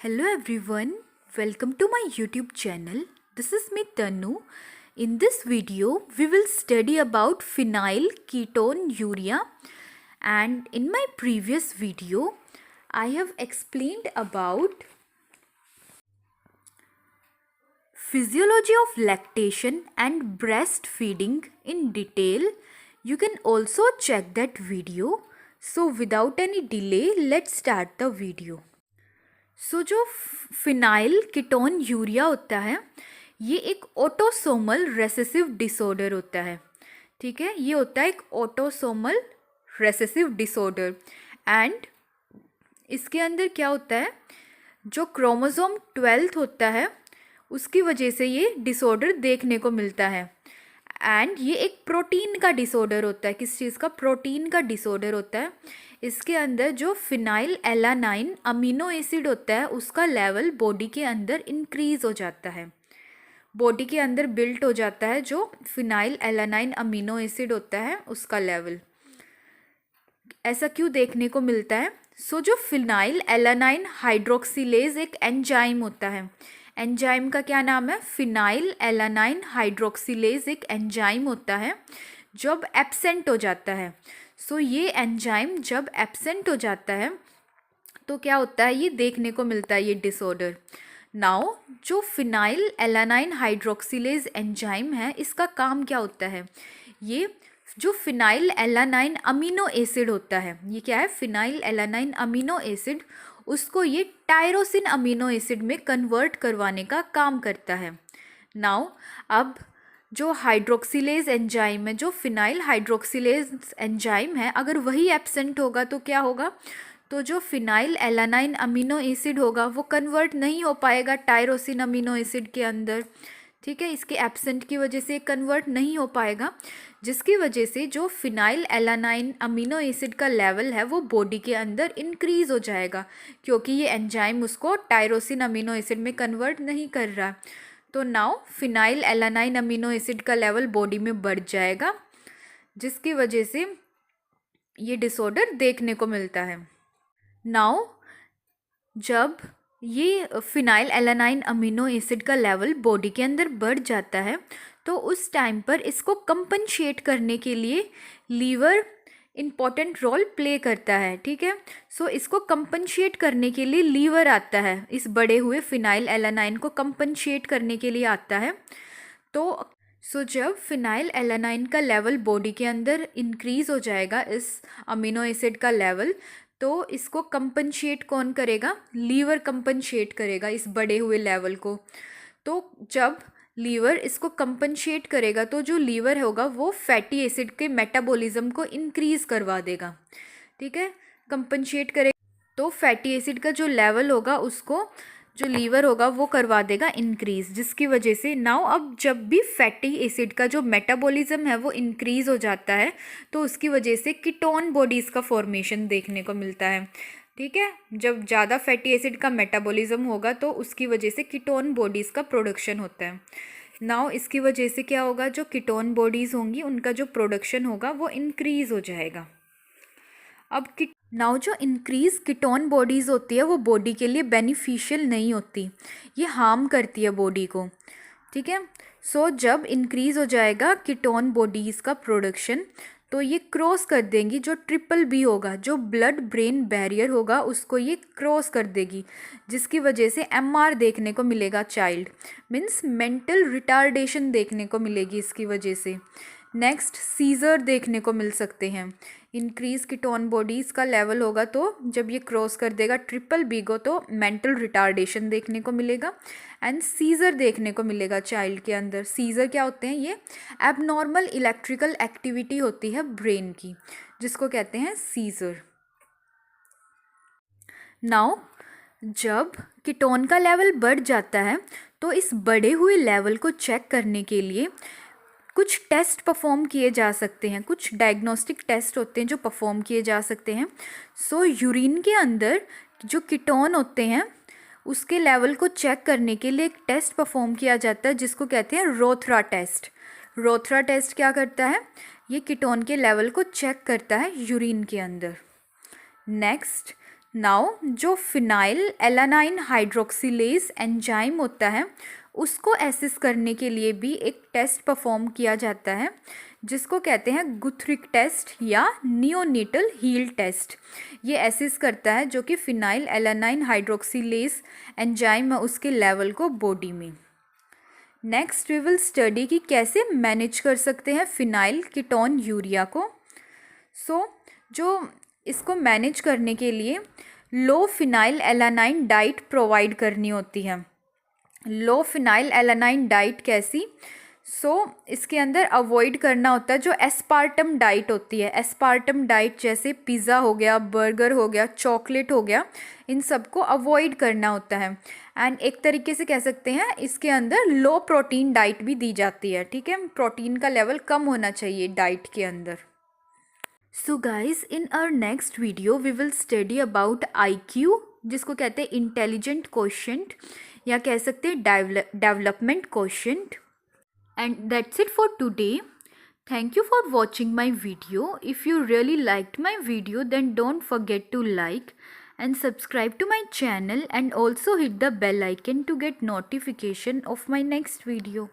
Hello everyone, welcome to my YouTube channel. This is me Tanu. In this video, we will study about phenyl ketone urea, and in my previous video, I have explained about physiology of lactation and breastfeeding in detail. You can also check that video. So without any delay, let's start the video. जो phenyl ketone urea होता है ये एक autosomal recessive disorder होता है. ठीक है, ये होता है एक ऑटोसोमल रेसेसिव डिसऑर्डर. एंड इसके अंदर क्या होता है, जो क्रोमोसोम 12 होता है उसकी वजह से ये डिसऑर्डर देखने को मिलता है. एंड ये एक प्रोटीन का डिसऑर्डर होता है. किस चीज़ का? प्रोटीन का डिसऑर्डर होता है. इसके अंदर जो फिनाइल एलानाइन अमीनो एसिड होता है उसका लेवल बॉडी के अंदर इंक्रीज़ हो जाता है. बॉडी के अंदर बिल्ट हो जाता है जो फिनाइल एलानाइन अमीनो एसिड होता है उसका लेवल. ऐसा क्यों देखने को मिलता है? जो फिनाइल एलानाइन हाइड्रोक्सिलेज एक एंजाइम होता है. एंजाइम का क्या नाम है? फिनाइल एलानाइन हाइड्रोक्सिलेज एक एंजाइम होता है जब एब्सेंट हो जाता है. ये एंजाइम जब एब्सेंट हो जाता है तो क्या होता है, ये देखने को मिलता है ये डिसऑर्डर. नाउ जो फिनाइल एलानाइन हाइड्रोक्सिलेज एंजाइम है इसका काम क्या होता है? ये जो फिनाइल एलानाइन अमीनो एसिड होता है, ये क्या है? फिनाइल एलानाइन अमीनो एसिड, उसको ये टायरोसिन अमीनो एसिड में कन्वर्ट करवाने का काम करता है. नाउ अब जो हाइड्रोक्सिलेज एंजाइम है, जो फिनाइल हाइड्रोक्सिलेज एंजाइम है, अगर वही एब्सेंट होगा तो क्या होगा? तो जो फिनाइल एलानाइन अमीनो एसिड होगा वो कन्वर्ट नहीं हो पाएगा टायरोसिन अमीनो एसिड के अंदर. ठीक है, इसके एब्सेंट की वजह से कन्वर्ट नहीं हो पाएगा, जिसकी वजह से जो फिनाइल एलानाइन अमीनो एसिड का लेवल है वो बॉडी के अंदर इंक्रीज़ हो जाएगा, क्योंकि ये एंजाइम उसको टायरोसिन अमीनो एसिड में कन्वर्ट नहीं कर रहा. तो now phenyl alanine amino acid का लेवल बॉडी में बढ़ जाएगा, जिसकी वजह से ये डिसऑर्डर देखने को मिलता है. नाउ जब ये फिनाइल एलानाइन अमीनो एसिड का लेवल बॉडी के अंदर बढ़ जाता है तो उस टाइम पर इसको कंपनशेट करने के लिए लीवर इम्पॉर्टेंट रोल प्ले करता है. ठीक है, इसको कंपनशेट करने के लिए लीवर आता है, इस बढ़े हुए फिनाइल एलानाइन को कंपनशेट करने के लिए आता है. तो जब फिनाइल एलानाइन का लेवल बॉडी के अंदर इंक्रीज़ हो जाएगा, इस अमीनो एसिड का लेवल, तो इसको कंपनशेट कौन करेगा? लीवर कंपनशेट करेगा इस बढ़े हुए लेवल को. तो जब लीवर इसको कंपनशेट करेगा तो जो लीवर होगा वो फैटी एसिड के मेटाबॉलिज्म को इंक्रीज़ करवा देगा. ठीक है, कंपनशेट करेगा तो फैटी एसिड का जो लेवल होगा उसको जो लीवर होगा वो करवा देगा इंक्रीज़, जिसकी वजह से नाउ अब जब भी फैटी एसिड का जो मेटाबॉलिज्म है वो इंक्रीज़ हो जाता है तो उसकी वजह से कीटोन बॉडीज़ का फॉर्मेशन देखने को मिलता है. ठीक है, जब ज़्यादा फैटी एसिड का मेटाबॉलिज्म होगा तो उसकी वजह से कीटोन बॉडीज़ का प्रोडक्शन होता है. नाउ इसकी वजह से क्या होगा, जो कीटोन बॉडीज़ होंगी उनका जो प्रोडक्शन होगा वो इंक्रीज़ हो जाएगा. अब नाउ जो इंक्रीज़ कीटोन बॉडीज़ होती है वो बॉडी के लिए बेनिफिशियल नहीं होती, ये हार्म करती है बॉडी को. ठीक है, जब इंक्रीज़ हो जाएगा कीटोन बॉडीज़ का प्रोडक्शन तो ये क्रॉस कर देंगी जो ट्रिपल बी होगा, जो ब्लड ब्रेन बैरियर होगा उसको ये क्रॉस कर देगी, जिसकी वजह से एमआर देखने को मिलेगा. चाइल्ड मीन्स मेंटल रिटार्डेशन देखने को मिलेगी इसकी वजह से. नेक्स्ट सीजर देखने को मिल सकते हैं. इंक्रीज़ कीटोन बॉडीज़ का लेवल होगा तो जब ये क्रॉस कर देगा ट्रिपल बी को तो मेंटल रिटार्डेशन देखने को मिलेगा एंड सीजर देखने को मिलेगा चाइल्ड के अंदर. सीजर क्या होते हैं? ये एबनॉर्मल इलेक्ट्रिकल एक्टिविटी होती है ब्रेन की, जिसको कहते हैं सीजर. नाउ जब कीटोन का लेवल बढ़ जाता है तो इस बढ़े हुए लेवल को चेक करने के लिए कुछ टेस्ट परफॉर्म किए जा सकते हैं, कुछ डायग्नोस्टिक टेस्ट होते हैं जो परफॉर्म किए जा सकते हैं. यूरिन के अंदर जो कीटोन होते हैं उसके लेवल को चेक करने के लिए एक टेस्ट परफॉर्म किया जाता है जिसको कहते हैं रोथरा टेस्ट. रोथरा टेस्ट क्या करता है? ये कीटोन के लेवल को चेक करता है यूरिन के अंदर. नेक्स्ट नाउ जो फिनाइल एलानाइन हाइड्रोक्सिलेज एंजाइम होता है उसको एसेस करने के लिए भी एक टेस्ट परफॉर्म किया जाता है जिसको कहते हैं गुथ्रिक टेस्ट या नियोनेटल हील टेस्ट। ये एसेस करता है जो कि फिनाइल एलानाइन हाइड्रोक्सिलेज एंजाइम है उसके लेवल को बॉडी में। नेक्स्ट वी विल स्टडी कि कैसे मैनेज कर सकते हैं फिनाइल कीटोन यूरिया को। जो इसको मैनेज करने के लिए लो फिनाइल एलानाइन डाइट प्रोवाइड करनी होती है। लो फिनाइल एलानाइन डाइट कैसी? इसके अंदर अवॉइड करना होता है जो एस्पार्टम डाइट होती है। एस्पार्टम डाइट जैसे पिज़्ज़ा हो गया, बर्गर हो गया, चॉकलेट हो गया, इन सबको अवॉइड करना होता है। एंड एक तरीके से कह सकते हैं इसके अंदर लो प्रोटीन डाइट भी दी जाती है। ठीक है, प्रोटीन का लेवल कम होना चाहिए डाइट के अंदर। So guys, in our next video we will study about IQ, जिसको कहते हैं इंटेलिजेंट क्वोशिएंट या कह सकते हैं development quotient. And that's it for today. Thank you for watching my video. If you really liked my video, then don't forget to like and subscribe to my channel and also hit the bell icon to get notification of my next video.